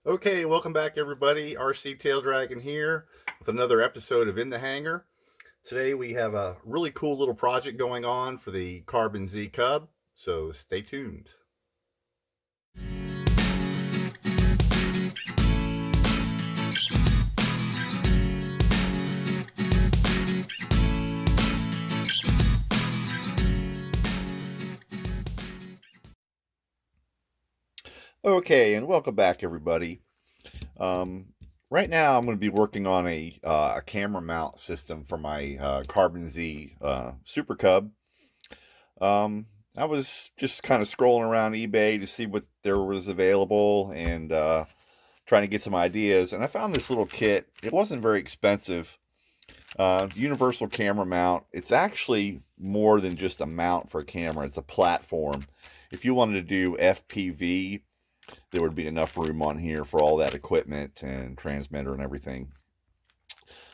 Okay, welcome back everybody. RC Taildraggin here with another episode of In the Hangar. Today we have a really cool little project going on for the Carbon Z Cub, so stay tuned. Okay, and welcome back everybody. Um, right now I'm going to be working on a camera mount system for my Carbon Z Super Cub. I was just kind of scrolling around eBay to see what there was available and trying to get some ideas. And I found this little kit. It wasn't very expensive. Universal camera mount. It's actually more than just a mount for a camera. It's a platform. If you wanted to do FPV, there would be enough room on here for all that equipment and transmitter and everything.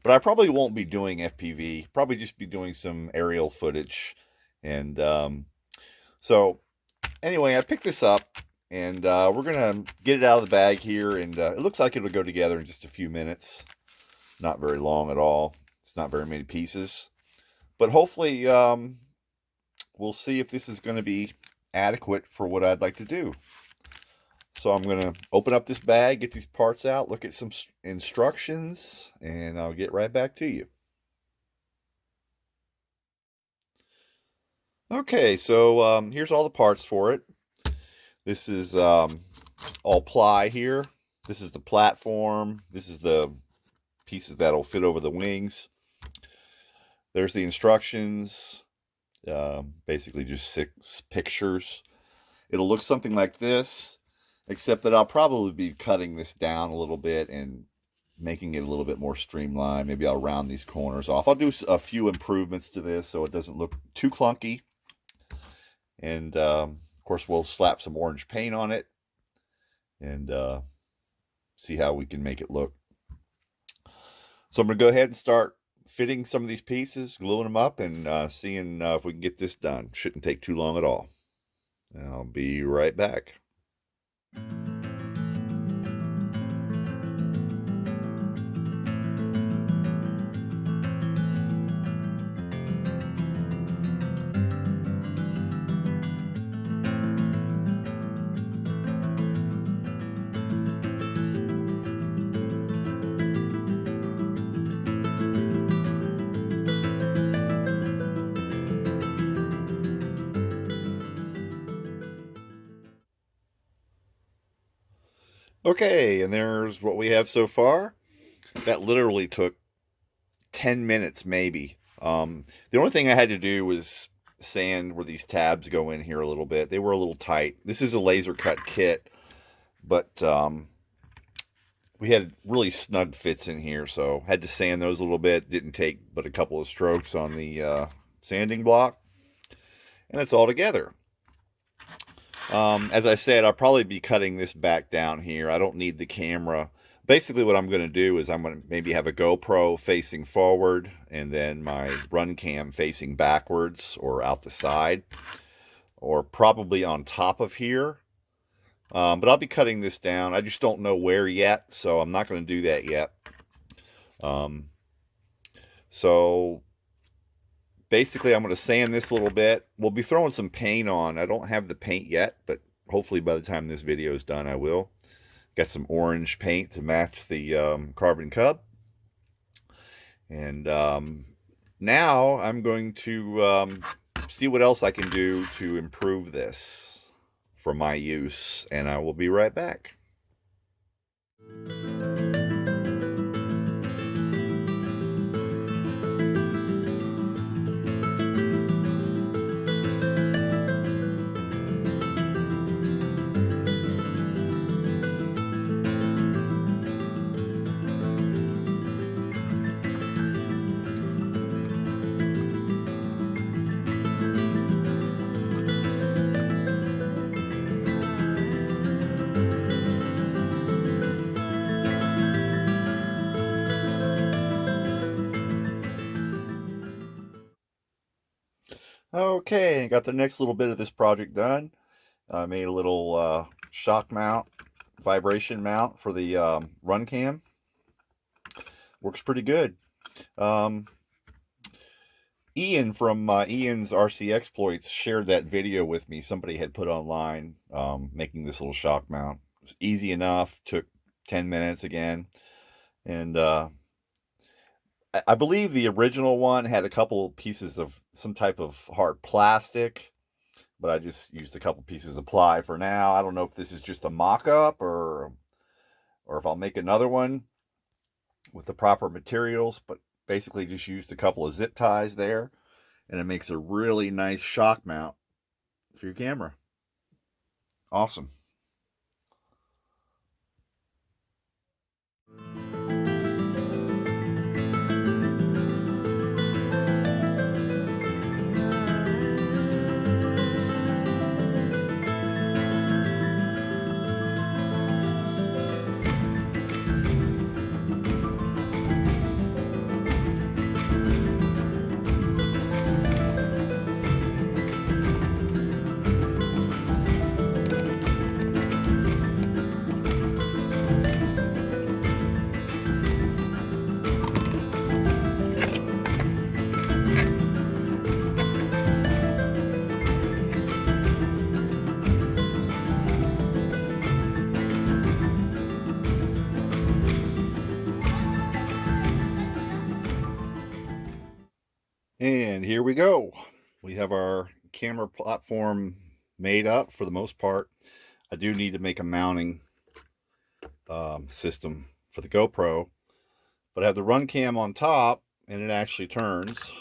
But I probably won't be doing FPV. Probably just be doing some aerial footage. And so anyway, I picked this up and we're going to get it out of the bag here. And it looks like it'll go together in just a few minutes. Not very long at all. It's not very many pieces. But hopefully we'll see if this is going to be adequate for what I'd like to do. So I'm going to open up this bag, get these parts out, look at some instructions, and I'll get right back to you. Okay, so here's all the parts for it. This is all ply here. This is the platform. This is the pieces that'll fit over the wings. There's the instructions. Basically just 6 pictures. It'll look something like this, except that I'll probably be cutting this down a little bit and making it a little bit more streamlined. Maybe I'll round these corners off. I'll do a few improvements to this so it doesn't look too clunky. And of course, we'll slap some orange paint on it and see how we can make it look. So I'm going to go ahead and start fitting some of these pieces, gluing them up, and seeing if we can get this done. Shouldn't take too long at all. I'll be right back. Okay, and there's what we have so far. That literally took 10 minutes maybe. The only thing I had to do was sand where these tabs go in here a little bit. They were a little tight. This is a laser cut kit, but we had really snug fits in here, so had to sand those a little bit. Didn't take but a couple of strokes on the sanding block, and it's all together. As I said, I'll probably be cutting this back down here. I don't need the camera. Basically, what I'm going to do is I'm going to maybe have a GoPro facing forward and then my run cam facing backwards or out the side, or probably on top of here. But I'll be cutting this down. I just don't know where yet, so I'm not going to do that yet. So basically, I'm going to sand this a little bit. We'll be throwing some paint on. I don't have the paint yet, but hopefully by the time this video is done, I will. Got some orange paint to match the Carbon Cub. And now I'm going to see what else I can do to improve this for my use. And I will be right back. Okay, got the next little bit of this project done. I made a little shock mount vibration mount for the run cam. Works pretty good. Ian from Ian's RC Exploits shared that video with me. Somebody had put online making this little shock mount. It was easy enough. Took 10 minutes again. And I believe the original one had a couple pieces of some type of hard plastic, but I just used a couple pieces of ply for now. I don't know if this is just a mock-up or if I'll make another one with the proper materials, but basically just used a couple of zip ties there, and it makes a really nice shock mount for your camera. Awesome. And here we go. We have our camera platform made up for the most part. I do need to make a mounting system for the GoPro, but I have the run cam on top, and it actually turns.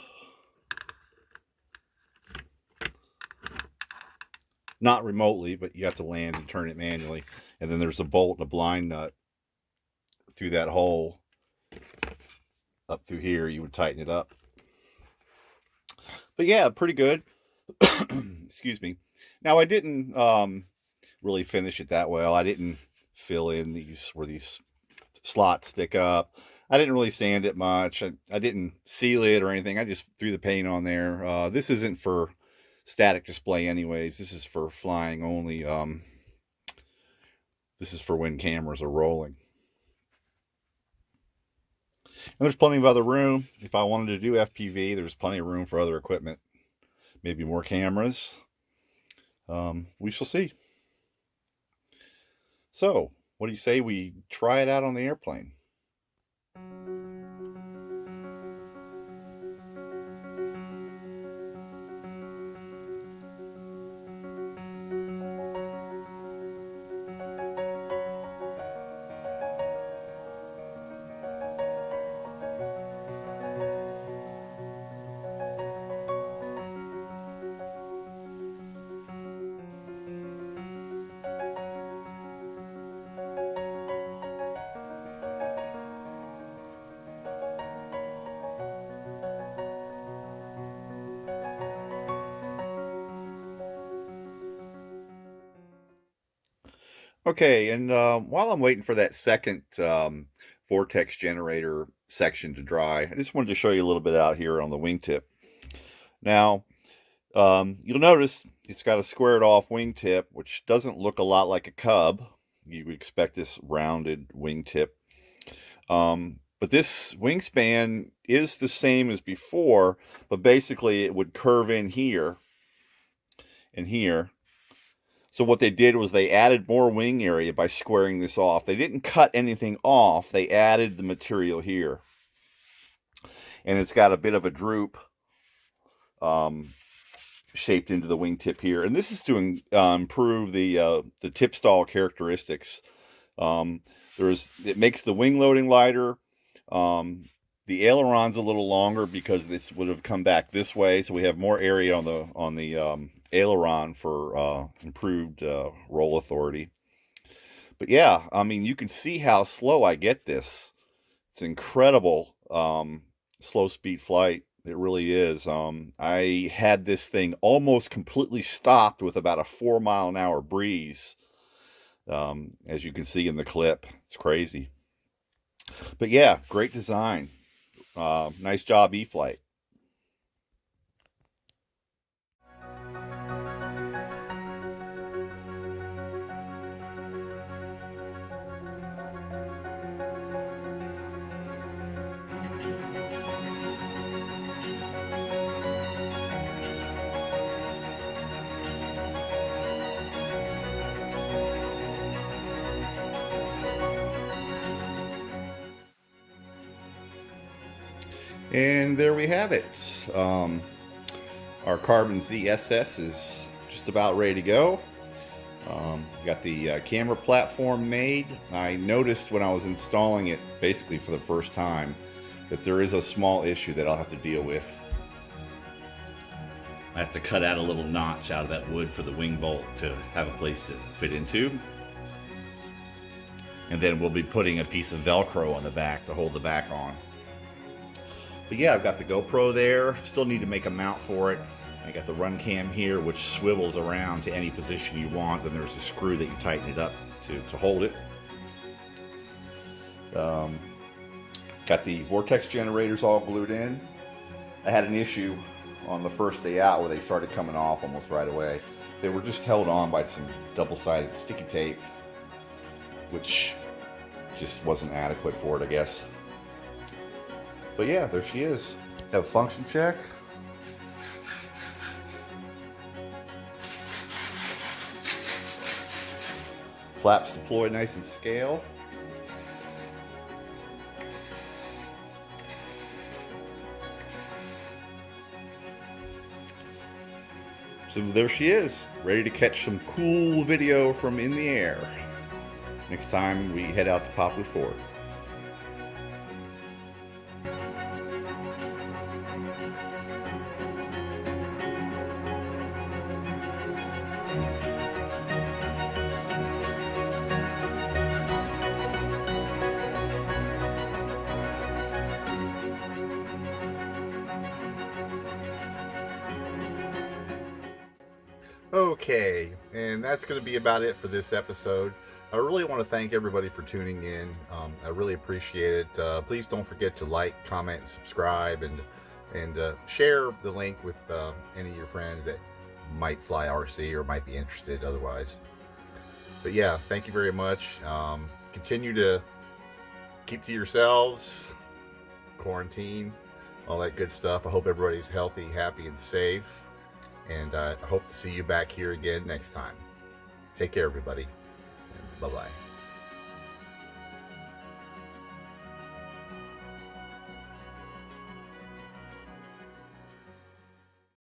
Not remotely, but you have to land and turn it manually. And then there's a bolt and a blind nut through that hole up through here. You would tighten it up. But yeah, pretty good. Excuse me. Now I didn't really finish it that well. I didn't fill in these where these slots stick up. I didn't really sand it much. I didn't seal it or anything. I just threw the paint on there. This isn't for static display anyways. This is for flying only. This is for when cameras are rolling. And there's plenty of other room. If I wanted to do FPV, there's plenty of room for other equipment. Maybe more cameras. We shall see. So, what do you say we try it out on the airplane? Okay, and while I'm waiting for that second vortex generator section to dry, I just wanted to show you a little bit out here on the wingtip. Now, you'll notice it's got a squared off wingtip, which doesn't look a lot like a Cub. You would expect this rounded wingtip. But this wingspan is the same as before, but basically it would curve in here and here. So what they did was they added more wing area by squaring this off. They didn't cut anything off. They added the material here. And it's got a bit of a droop shaped into the wingtip here. And this is to improve the tip stall characteristics. It makes the wing loading lighter. The aileron's a little longer because this would have come back this way, so we have more area on the aileron for improved roll authority. But yeah, I mean, you can see how slow I get this. It's incredible slow speed flight. It really is. I had this thing almost completely stopped with about a 4-mile-an-hour breeze, as you can see in the clip. It's crazy. But yeah, great design. Nice job, E-flite. And there we have it. Our Carbon Z SS is just about ready to go. Got the camera platform made. I noticed when I was installing it basically for the first time that there is a small issue that I'll have to deal with. I have to cut out a little notch out of that wood for the wing bolt to have a place to fit into. And then we'll be putting a piece of Velcro on the back to hold the back on. But yeah, I've got the GoPro there. Still need to make a mount for it. I got the run cam here, which swivels around to any position you want. Then there's a screw that you tighten it up to hold it. Got the vortex generators all glued in. I had an issue on the first day out where they started coming off almost right away. They were just held on by some double-sided sticky tape, which just wasn't adequate for it, I guess. But yeah, there she is. Have a function check. Flaps deployed nice and scale. So there she is, ready to catch some cool video from in the air next time we head out to Poplar Fort. Okay, and that's going to be about it for this episode. I really want to thank everybody for tuning in. I really appreciate it. Please don't forget to like, comment, and subscribe, and share the link with any of your friends that might fly RC or might be interested otherwise. But yeah, thank you very much. Continue to keep to yourselves, quarantine, all that good stuff. I hope everybody's healthy, happy, and safe. And I hope to see you back here again next time. Take care, everybody. Bye-bye.